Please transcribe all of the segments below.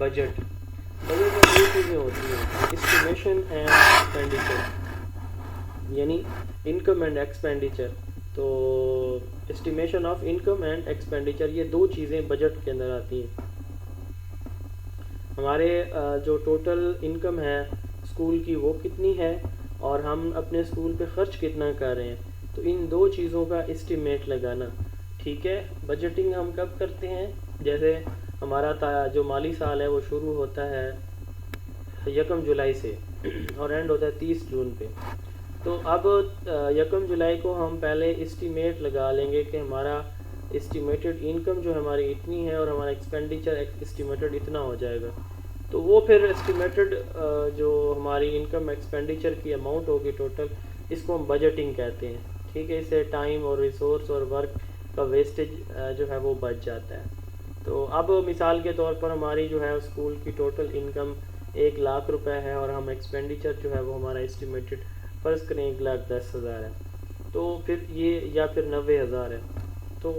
Budget budget میں دو چیزیں ہوتی ہیں، اسٹیمیشن اینڈ ایکسپینڈیچر، یعنی انکم اینڈ ایکسپینڈیچر. تو estimation of income and expenditure, یہ دو چیزیں بجٹ کے اندر آتی ہیں. ہمارے جو ٹوٹل انکم ہے اسکول کی وہ کتنی ہے، اور ہم اپنے اسکول پہ خرچ کتنا کر رہے ہیں، تو ان دو چیزوں کا اسٹیمیٹ لگانا. ٹھیک ہے. بجٹنگ ہم کب کرتے ہیں؟ جیسے ہمارا جو مالی سال ہے وہ شروع ہوتا ہے 1 جولائی سے اور اینڈ ہوتا ہے 30 جون پہ. تو اب 1 جولائی کو ہم پہلے اسٹیمیٹ لگا لیں گے کہ ہمارا اسٹیمیٹڈ انکم جو ہماری اتنی ہے اور ہمارا ایکسپینڈیچر اسٹیمیٹڈ اتنا ہو جائے گا. تو وہ پھر اسٹیمیٹڈ جو ہماری انکم ایکسپینڈیچر کی اماؤنٹ ہوگی ٹوٹل، اس کو ہم بجٹنگ کہتے ہیں. ٹھیک ہے. اس سے ٹائم اور ریسورس اور ورک کا ویسٹیج جو ہے وہ بچ جاتا ہے. تو اب مثال کے طور پر ہماری جو ہے اسکول کی ٹوٹل انکم 1 لاکھ روپے ہے، اور ہم ایکسپینڈیچر جو ہے وہ ہمارا اسٹیمیٹڈ فرض کریں 1,10,000 ہے. تو پھر یہ یا پھر 90,000 ہے. تو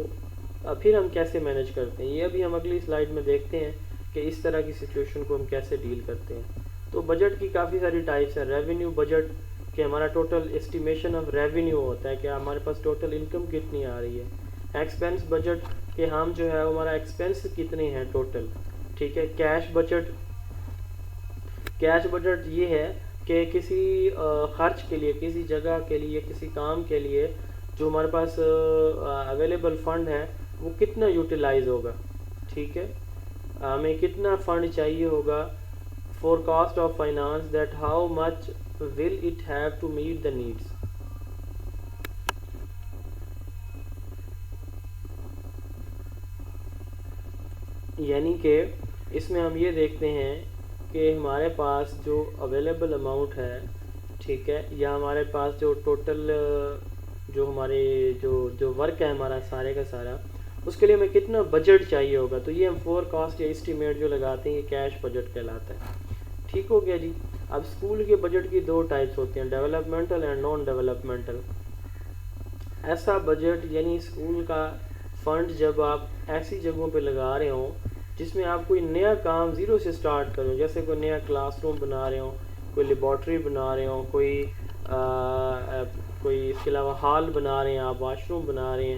پھر ہم کیسے مینیج کرتے ہیں، یہ ابھی ہم اگلی سلائیڈ میں دیکھتے ہیں کہ اس طرح کی سچویشن کو ہم کیسے ڈیل کرتے ہیں. تو بجٹ کی کافی ساری ٹائپس ہیں. ریونیو بجٹ کہ ہمارا ٹوٹل اسٹیمیشن آف ریونیو ہوتا ہے کہ ہمارے پاس ٹوٹل انکم کتنی آ رہی ہے. ایکسپینس بجٹ کہ ہم جو ہے ہمارا ایکسپینس کتنے ہیں ٹوٹل. ٹھیک ہے. کیش بجٹ یہ ہے کہ کسی خرچ کے لیے، کسی جگہ کے لیے، کسی کام کے لیے جو ہمارے پاس اویلیبل فنڈ ہے وہ کتنا یوٹیلائز ہوگا. ٹھیک ہے. ہمیں کتنا فنڈ چاہیے ہوگا. Forecast of finance that how much will it have to meet the needs. یعنی کہ اس میں ہم یہ دیکھتے ہیں کہ ہمارے پاس جو اویلیبل اماؤنٹ ہے، ٹھیک ہے، یا ہمارے پاس جو ٹوٹل جو ہمارے جو ورک ہے ہمارا سارے کا سارا، اس کے لیے ہمیں کتنا بجٹ چاہیے ہوگا. تو یہ ہم فور کاسٹ یا اسٹیمیٹ جو لگاتے ہیں یہ کیش بجٹ کہلاتا ہے. ٹھیک ہو گیا جی. اب اسکول کے بجٹ کی دو ٹائپس ہوتے ہیں، ڈیولپمنٹل اینڈ نان ڈیولپمنٹل. ایسا بجٹ یعنی اسکول کا فنڈ جب آپ ایسی جگہوں پہ لگا رہے ہوں جس میں آپ کوئی نیا کام زیرو سے سٹارٹ کریں، جیسے کوئی نیا کلاس روم بنا رہے ہوں، کوئی لیبارٹری بنا رہے ہوں، کوئی اس کے علاوہ ہال بنا رہے ہیں، آپ واش روم بنا رہے ہیں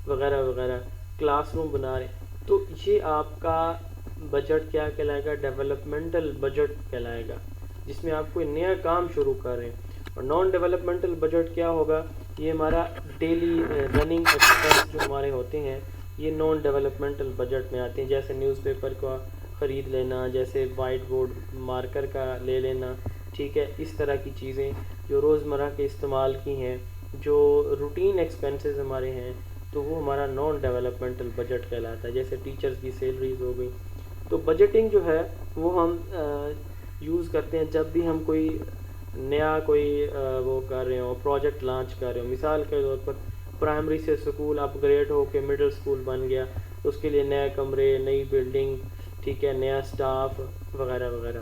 وغیرہ وغیرہ، کلاس روم بنا رہے ہیں. تو یہ آپ کا بجٹ کیا کہلائے گا؟ ڈیولپمنٹل بجٹ کہلائے گا، جس میں آپ کوئی نیا کام شروع کر رہے ہیں. اور نان ڈیولپمنٹل بجٹ کیا ہوگا؟ یہ ہمارا ڈیلی رننگ ایکسپینس جو ہمارے ہوتے ہیں یہ نان ڈیولپمنٹل بجٹ میں آتے ہیں. جیسے نیوز پیپر کا خرید لینا، جیسے وائٹ بورڈ مارکر کا لے لینا. ٹھیک ہے. اس طرح کی چیزیں جو روزمرہ کے استعمال کی ہیں، جو روٹین ایکسپینسز ہمارے ہیں، تو وہ ہمارا نان ڈیولپمنٹل بجٹ کہلاتا ہے. جیسے ٹیچرز کی سیلریز ہو گئی. تو بجٹنگ جو ہے وہ ہم یوز کرتے ہیں جب بھی ہم کوئی نیا وہ کر رہے ہوں، پروجیکٹ لانچ کر رہے ہوں. مثال کے طور پر پرائمری سے اسکول اپ گریڈ ہو کے مڈل اسکول بن گیا، تو اس کے لیے نئے کمرے، نئی بلڈنگ، ٹھیک ہے، نیا اسٹاف وغیرہ وغیرہ.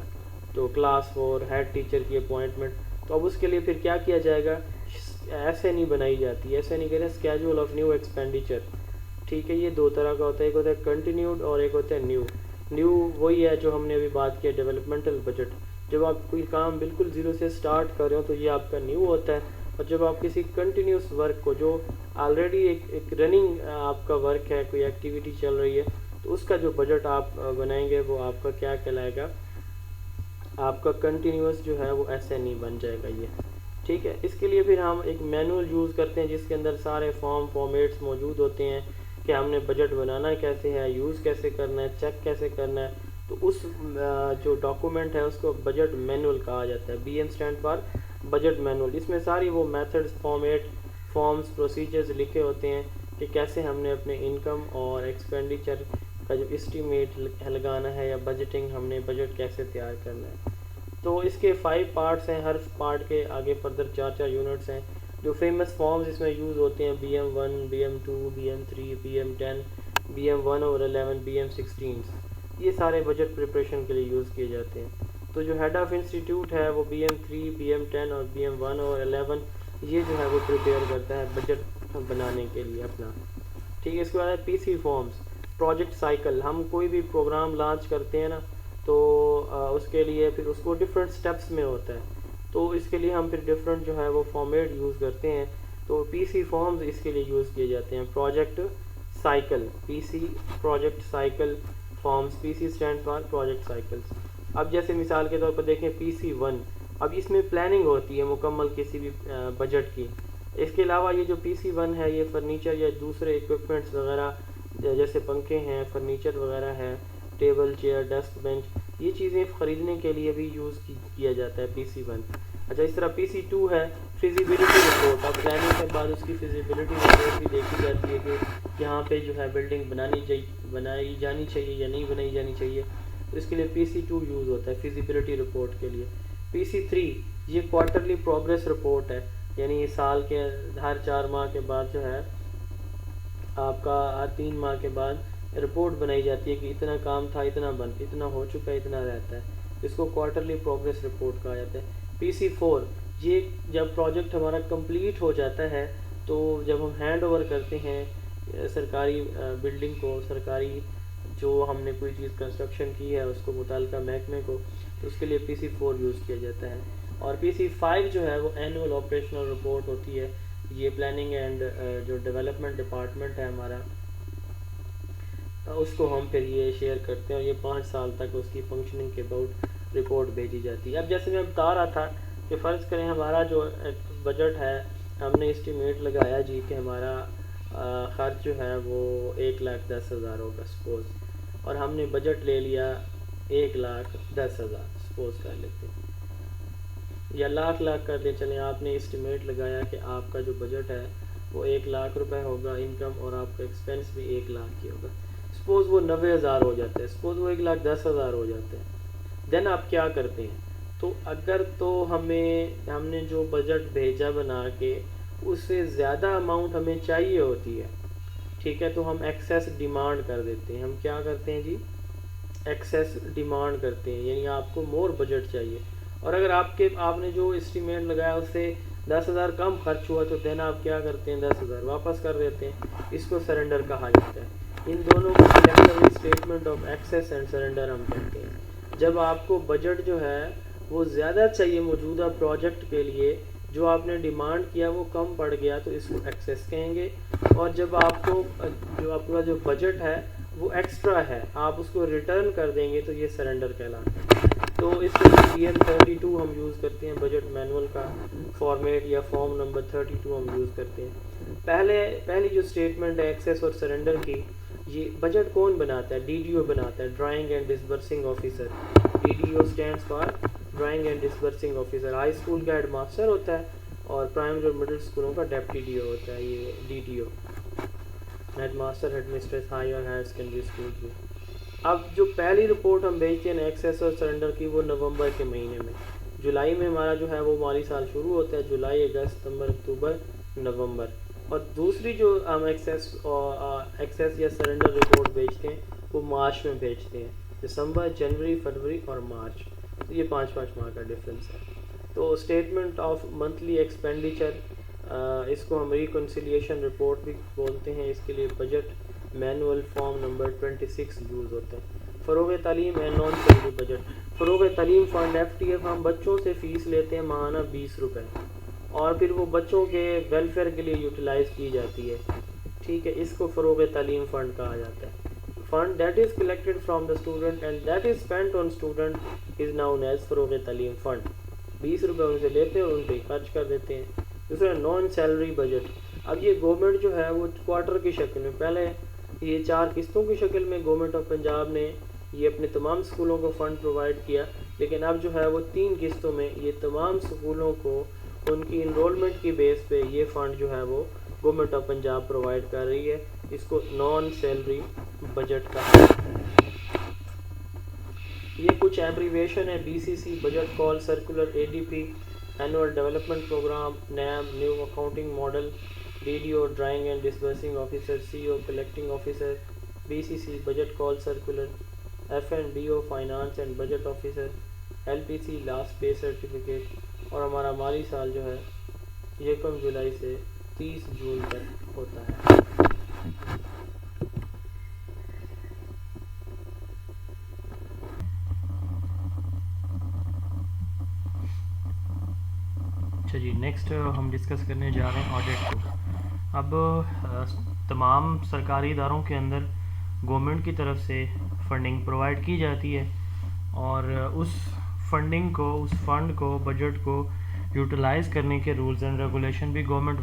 تو کلاس 4 ہیڈ ٹیچر کی اپوائنٹمنٹ. تو اب اس کے لیے پھر کیا کیا جائے گا؟ ایسے نہیں بنائی جاتی، ایسے نہیں کہتے اسکیجول آف نیو ایکسپینڈیچر. ٹھیک ہے. یہ دو طرح کا ہوتا ہے، ایک ہوتا ہے کنٹینیوڈ اور ایک ہوتا ہے نیو وہی ہے جو ہم نے ابھی بات کیا ڈیولپمنٹل بجٹ. جب آپ کوئی کام بالکل زیرو سے سٹارٹ کر رہے ہو تو یہ آپ کا نیو ہوتا ہے. اور جب آپ کسی کنٹینیوس ورک کو جو آلریڈی ایک رننگ آپ کا ورک ہے، کوئی ایکٹیویٹی چل رہی ہے، تو اس کا جو بجٹ آپ بنائیں گے وہ آپ کا کیا کہلائے گا؟ آپ کا کنٹینیوس جو ہے وہ ایسے نہیں بن جائے گا یہ. ٹھیک ہے. اس کے لیے پھر ہم ایک مینول یوز کرتے ہیں جس کے اندر سارے فارمیٹس موجود ہوتے ہیں کہ ہم نے بجٹ بنانا کیسے ہے، یوز کیسے کرنا ہے، چیک کیسے کرنا ہے. تو اس جو ڈاکومنٹ ہے اس کو بجٹ مینول کہا جاتا ہے. B M stand for budget manual. اس میں ساری وہ میتھڈس، فارمز، پروسیجرز لکھے ہوتے ہیں کہ کیسے ہم نے اپنے انکم اور ایکسپینڈیچر کا جو اسٹیمیٹ لگانا ہے، یا بجٹنگ ہم نے بجٹ کیسے تیار کرنا ہے. تو اس کے 5 پارٹس ہیں، ہر پارٹ کے آگے فردر 4 یونٹس ہیں. جو فیمس فارمز اس میں یوز ہوتے ہیں BM1، BM2، BM3، BM10، BM1 اور 11، BM16. یہ سارے بجٹ پریپریشن کے لیے یوز کیے جاتے ہیں. تو جو ہیڈ آف انسٹیٹیوٹ ہے وہ BM3، BM10 اور BM1 اور 11 یہ جو ہے وہ پریپیئر کرتا ہے بجٹ بنانے کے لیے اپنا. ٹھیک ہے. اس کے بعد ہے PC فارمز. Project cycle. ہم کوئی بھی پروگرام لانچ کرتے ہیں نا، تو اس کے لیے پھر اس کو ڈفرینٹ سٹیپس میں ہوتا ہے، تو اس کے لیے ہم پھر ڈفرینٹ جو ہے وہ فارمیٹ یوز کرتے ہیں. تو پی سی فارمز اس کے لیے یوز کیے جاتے ہیں. Project cycle, P C project cycle forms, P C stand for project cycles. اب جیسے مثال کے طور پر دیکھیں پی سی 1، اب اس میں پلاننگ ہوتی ہے مکمل کسی بھی بجٹ کی. اس کے علاوہ یہ جو پی سی 1 ہے یہ فرنیچر یا دوسرے اکوپمنٹس وغیرہ جیسے پنکھے ہیں، فرنیچر وغیرہ ہے، ٹیبل چیئر ڈیسک بینچ، یہ چیزیں خریدنے کے لیے بھی یوز کیا جاتا ہے پی سی 1. اچھا، اس طرح پی سی 2 ہے فیزیبلٹی رپورٹ. اب پلاننگ کے بعد اس کی فیزیبلٹی رپورٹ بھی دیکھی جاتی ہے کہ یہاں پہ جو ہے بلڈنگ بنائی جانی چاہیے یا نہیں بنائی جانی چاہیے. تو اس کے لیے پی سی 2 یوز ہوتا ہے فیزیبلٹی رپورٹ کے لیے. پی سی 3 یہ کوارٹرلی پروگریس رپورٹ ہے، یعنی سال کے ہر 4 ماہ کے بعد جو ہے آپ کا 3 ماہ کے بعد رپورٹ بنائی جاتی ہے کہ اتنا کام تھا، اتنا ہو چکا ہے، اتنا رہتا ہے. اس کو کوارٹرلی پروگریس رپورٹ کہا جاتا ہے. پی سی 4 یہ جب پروجیکٹ ہمارا کمپلیٹ ہو جاتا ہے تو جب ہم ہینڈ اوور کرتے ہیں سرکاری بلڈنگ کو، سرکاری جو ہم نے کوئی چیز کنسٹرکشن کی ہے اس کو متعلقہ محکمے کو، تو اس کے لیے پی سی 4 یوز کیا جاتا ہے. اور پی سی 5 جو ہے وہ اینول آپریشنل رپورٹ ہوتی ہے. یہ پلاننگ اینڈ جو ڈیولپمنٹ ڈپارٹمنٹ ہے ہمارا، اس کو ہم پھر یہ شیئر کرتے ہیں اور یہ 5 سال تک اس کی فنکشننگ کے اباؤٹ رپورٹ بھیجی جاتی ہے. اب جیسے میں بتا رہا تھا کہ فرض کریں ہمارا جو بجٹ ہے، ہم نے اسٹیمیٹ لگایا جی کہ ہمارا خرچ جو ہے وہ 1,10,000 ہوگا سپوز، اور ہم نے بجٹ لے لیا 1,10,000 سپوز کر لیتے ہیں، یا لاکھ کر لیں. چلیں آپ نے اسٹیمیٹ لگایا کہ آپ کا جو بجٹ ہے وہ 1,00,000 روپے ہوگا انکم، اور آپ کا ایکسپینس بھی 1,00,000 کی ہوگا. سپوز وہ 90,000 ہو جاتے ہیں، سپوز وہ 1,10,000 ہو جاتے ہیں. دین آپ کیا کرتے ہیں؟ تو اگر تو ہم نے جو بجٹ بھیجا بنا کے اس سے زیادہ اماؤنٹ ہمیں چاہیے ہوتی ہے، ٹھیک ہے، تو ہم ایکسیس ڈیمانڈ کر دیتے ہیں. ہم کیا کرتے ہیں جی؟ ایکسیس ڈیمانڈ کرتے ہیں، یعنی آپ کو مور بجٹ چاہیے. اور اگر آپ نے جو اسٹیمیٹ لگایا اس سے 10,000 کم خرچ ہوا تو دین آپ کیا کرتے ہیں؟ 10,000 واپس کر دیتے ہیں. اس کو سرنڈر کہا جاتا ہے. ان دونوں کو collectively statement of access and surrender ہم کہتے ہیں. جب آپ کو بجٹ جو ہے وہ زیادہ چاہیے موجودہ پروجیکٹ کے لیے، جو آپ نے ڈیمانڈ کیا وہ کم پڑ گیا تو اس کو ایکسیس کہیں گے. اور جب آپ کا جو بجٹ ہے وہ ایکسٹرا ہے، آپ اس کو ریٹرن کر دیں گے تو یہ سرنڈر کہلاتا ہے. تو اس کے لیے BM 32 ہم یوز کرتے ہیں، بجٹ مینول کا فارمیٹ یا فارم نمبر 32 ہم یوز کرتے ہیں. پہلی جو اسٹیٹمنٹ ہے ایکسیس اور سرنڈر کی، یہ بجٹ کون بناتا ہے؟ DDO بناتا ہے، drawing and disbursing officer. DDO stands for drawing and disbursing officer. High school کا ہیڈ ماسٹر ہوتا ہے اور پرائمری اور مڈل اسکولوں کا ڈیپٹی DO ہوتا ہے. یہ DDO headmaster headmistress high اور ہائر سیکنڈری اسکول کی. اب جو پہلی رپورٹ ہم بھیجتے ہیں ایکسیس اور سرنڈر کی وہ نومبر کے مہینے میں. جولائی میں ہمارا جو ہے وہ مالی سال شروع ہوتا ہے، جولائی، اگست، ستمبر، اکتوبر، نومبر. اور دوسری جو ہم ایکسیس یا سرنڈر رپورٹ بھیجتے ہیں وہ مارچ میں بھیجتے ہیں، دسمبر، جنوری، فروری اور مارچ. یہ 5 ماہ کا ڈفرینس ہے. تو اسٹیٹمنٹ آف منتھلی ایکسپینڈیچر، اس کو ہم ریکنسیلیشن رپورٹ بھی بولتے ہیں. اس کے لیے budget manual form number 26 use ہوتا ہے. فروغ تعلیم اینڈ نان سیلری بجٹ. فروغ تعلیم فنڈ FTF ہم بچوں سے فیس لیتے ہیں ماہانہ 20 روپے، اور پھر وہ بچوں کے ویلفیئر کے لیے یوٹیلائز کی جاتی ہے، ٹھیک ہے. اس کو فروغ تعلیم فنڈ کہا جاتا ہے. Fund that is collected from the student and that is spent on student is known as فروغ تعلیم فنڈ. 20 روپے ان سے لیتے ہیں اور ان پہ خرچ کر دیتے ہیں. دوسرا نان سیلری بجٹ. اب یہ گورنمنٹ جو ہے وہ کوارٹر کی شکل میں، پہلے یہ 4 قسطوں کی شکل میں گورنمنٹ آف پنجاب نے یہ اپنے تمام اسکولوں کو فنڈ پرووائڈ کیا، لیکن اب جو ہے وہ 3 قسطوں میں یہ تمام اسکولوں کو ان کی انرولمنٹ کی بیس پہ یہ فنڈ جو ہے وہ گورنمنٹ آف پنجاب پرووائڈ کر رہی ہے. اس کو نان سیلری بجٹ کہا جاتا ہے. یہ کچھ ایبریویشن ہے: BCC budget call circular, ADP annual development program, NAM new accounting model, DDO drawing and disbursing officer, CO collecting officer. BCC budget call circular, FNBO finance and budget officer, LPC last pay certificate. اور ہمارا مالی سال جو ہے 1 جولائی سے 30 جون تک ہوتا ہے. اچھا جی، نیکسٹ ہم ڈسکس کرنے جا رہے ہیں آڈٹ کو. اب تمام سرکاری اداروں کے اندر گورنمنٹ کی طرف سے فنڈنگ پرووائڈ کی جاتی ہے، اور اس فنڈنگ کو، اس فنڈ کو، بجٹ کو یوٹیلائز کرنے کے رولز اینڈ ریگولیشن بھی گورنمنٹ